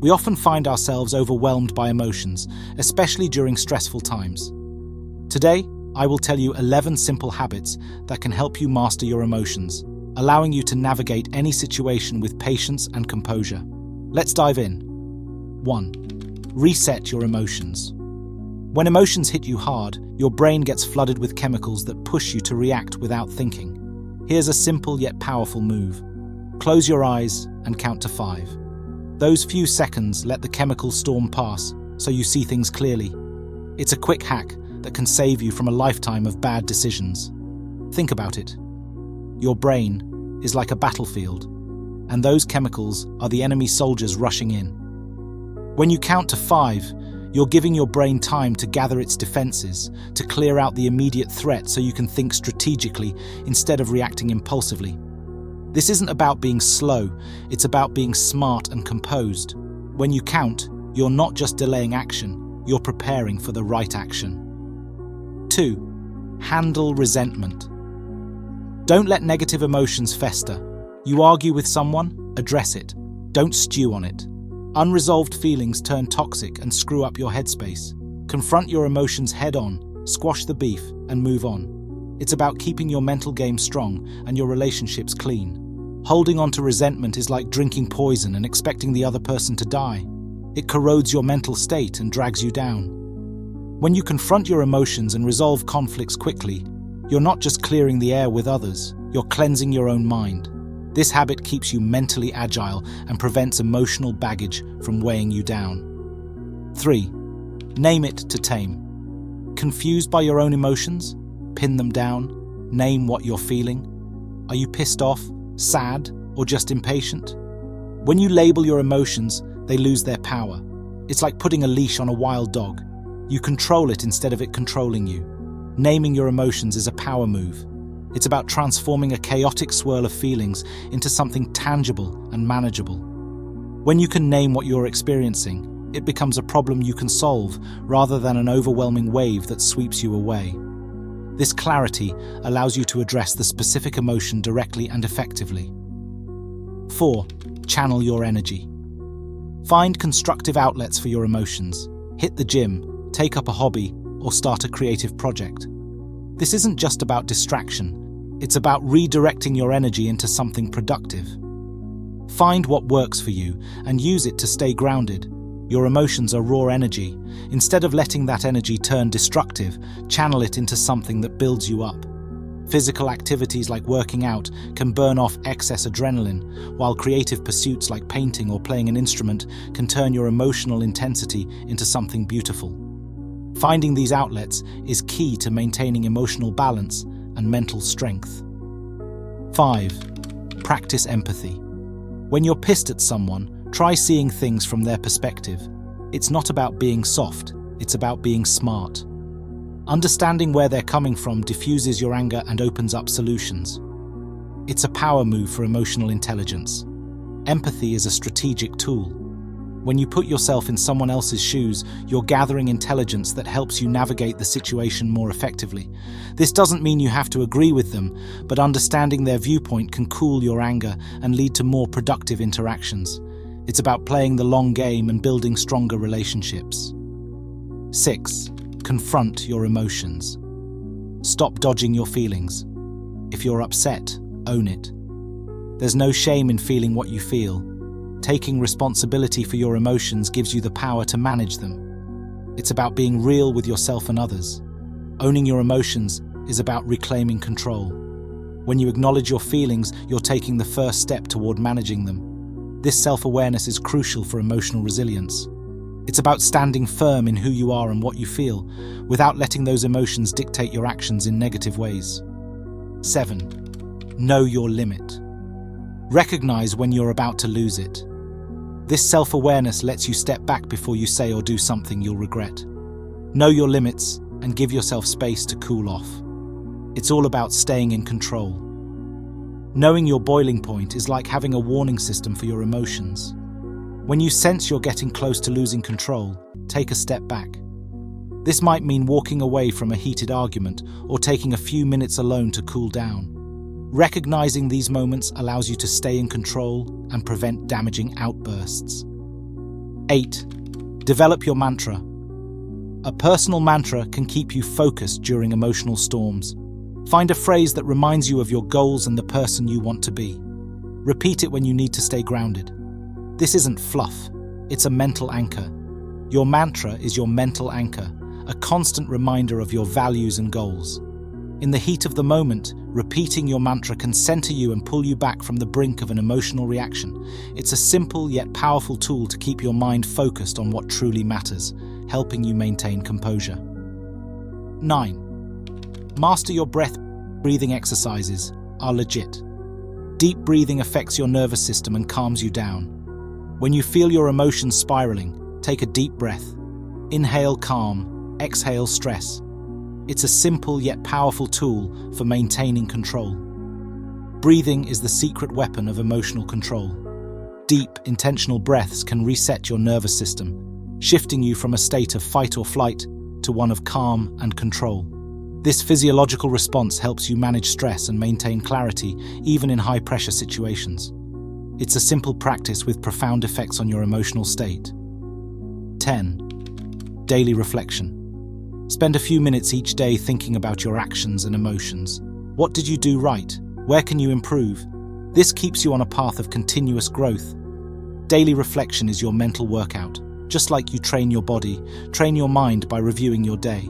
We often find ourselves overwhelmed by emotions, especially during stressful times. Today, I will tell you 11 simple habits that can help you master your emotions, allowing you to navigate any situation with patience and composure. Let's dive in. 1. Reset your emotions. When emotions hit you hard, your brain gets flooded with chemicals that push you to react without thinking. Here's a simple yet powerful move. Close your eyes and count to 5. Those few seconds let the chemical storm pass so you see things clearly. It's a quick hack that can save you from a lifetime of bad decisions. Think about it. Your brain is like a battlefield, and those chemicals are the enemy soldiers rushing in. When you count to 5, you're giving your brain time to gather its defenses, to clear out the immediate threat so you can think strategically instead of reacting impulsively. This isn't about being slow, it's about being smart and composed. When you count, you're not just delaying action, you're preparing for the right action. 2. Handle resentment. Don't let negative emotions fester. You argue with someone? Address it. Don't stew on it. Unresolved feelings turn toxic and screw up your headspace. Confront your emotions head-on, squash the beef, and move on. It's about keeping your mental game strong and your relationships clean. Holding on to resentment is like drinking poison and expecting the other person to die. It corrodes your mental state and drags you down. When you confront your emotions and resolve conflicts quickly, you're not just clearing the air with others, you're cleansing your own mind. This habit keeps you mentally agile and prevents emotional baggage from weighing you down. 3. Name it to tame. Confused by your own emotions? Pin them down. Name what you're feeling. Are you pissed off, sad, or just impatient? When you label your emotions, they lose their power. It's like putting a leash on a wild dog. You control it instead of it controlling you. Naming your emotions is a power move. It's about transforming a chaotic swirl of feelings into something tangible and manageable. When you can name what you're experiencing, it becomes a problem you can solve rather than an overwhelming wave that sweeps you away. This clarity allows you to address the specific emotion directly and effectively. 4. Channel your energy. Find constructive outlets for your emotions. Hit the gym, take up a hobby, or start a creative project. This isn't just about distraction. It's about redirecting your energy into something productive. Find what works for you and use it to stay grounded. Your emotions are raw energy. Instead of letting that energy turn destructive, channel it into something that builds you up. Physical activities like working out can burn off excess adrenaline, while creative pursuits like painting or playing an instrument can turn your emotional intensity into something beautiful. Finding these outlets is key to maintaining emotional balance and mental strength. 5. Practice empathy. When you're pissed at someone, try seeing things from their perspective. It's not about being soft, it's about being smart. Understanding where they're coming from diffuses your anger and opens up solutions. It's a power move for emotional intelligence. Empathy is a strategic tool. When you put yourself in someone else's shoes, you're gathering intelligence that helps you navigate the situation more effectively. This doesn't mean you have to agree with them, but understanding their viewpoint can cool your anger and lead to more productive interactions. It's about playing the long game and building stronger relationships. 6. Confront your emotions. Stop dodging your feelings. If you're upset, own it. There's no shame in feeling what you feel. Taking responsibility for your emotions gives you the power to manage them. It's about being real with yourself and others. Owning your emotions is about reclaiming control. When you acknowledge your feelings, you're taking the first step toward managing them. This self-awareness is crucial for emotional resilience. It's about standing firm in who you are and what you feel, without letting those emotions dictate your actions in negative ways. 7. Know your limit. Recognize when you're about to lose it. This self-awareness lets you step back before you say or do something you'll regret. Know your limits and give yourself space to cool off. It's all about staying in control. Knowing your boiling point is like having a warning system for your emotions. When you sense you're getting close to losing control, take a step back. This might mean walking away from a heated argument or taking a few minutes alone to cool down. Recognizing these moments allows you to stay in control and prevent damaging outbursts. 8. Develop your mantra. A personal mantra can keep you focused during emotional storms. Find a phrase that reminds you of your goals and the person you want to be. Repeat it when you need to stay grounded. This isn't fluff, it's a mental anchor. Your mantra is your mental anchor, a constant reminder of your values and goals. In the heat of the moment, repeating your mantra can center you and pull you back from the brink of an emotional reaction. It's a simple yet powerful tool to keep your mind focused on what truly matters, helping you maintain composure. 9. Master your breath. Breathing exercises are legit. Deep breathing affects your nervous system and calms you down. When you feel your emotions spiraling, take a deep breath. Inhale calm, exhale stress. It's a simple yet powerful tool for maintaining control. Breathing is the secret weapon of emotional control. Deep, intentional breaths can reset your nervous system, shifting you from a state of fight or flight to one of calm and control. This physiological response helps you manage stress and maintain clarity even in high-pressure situations. It's a simple practice with profound effects on your emotional state. 10. Daily reflection. Spend a few minutes each day thinking about your actions and emotions. What did you do right? Where can you improve? This keeps you on a path of continuous growth. Daily reflection is your mental workout. Just like you train your body, train your mind by reviewing your day.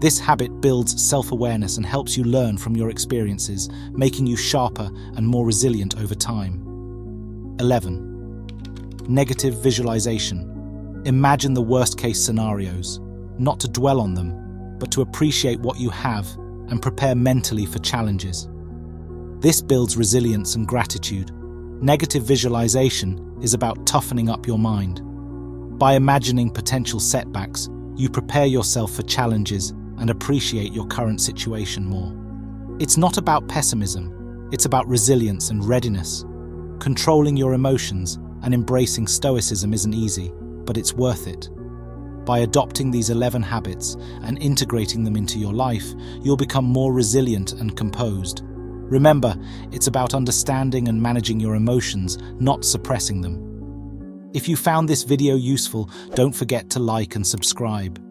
This habit builds self-awareness and helps you learn from your experiences, making you sharper and more resilient over time. 11. Negative visualization. Imagine the worst-case scenarios. Not to dwell on them, but to appreciate what you have and prepare mentally for challenges. This builds resilience and gratitude. Negative visualization is about toughening up your mind. By imagining potential setbacks, you prepare yourself for challenges and appreciate your current situation more. It's not about pessimism, it's about resilience and readiness. Controlling your emotions and embracing stoicism isn't easy, but it's worth it. By adopting these 11 habits and integrating them into your life, you'll become more resilient and composed. Remember, it's about understanding and managing your emotions, not suppressing them. If you found this video useful, don't forget to like and subscribe.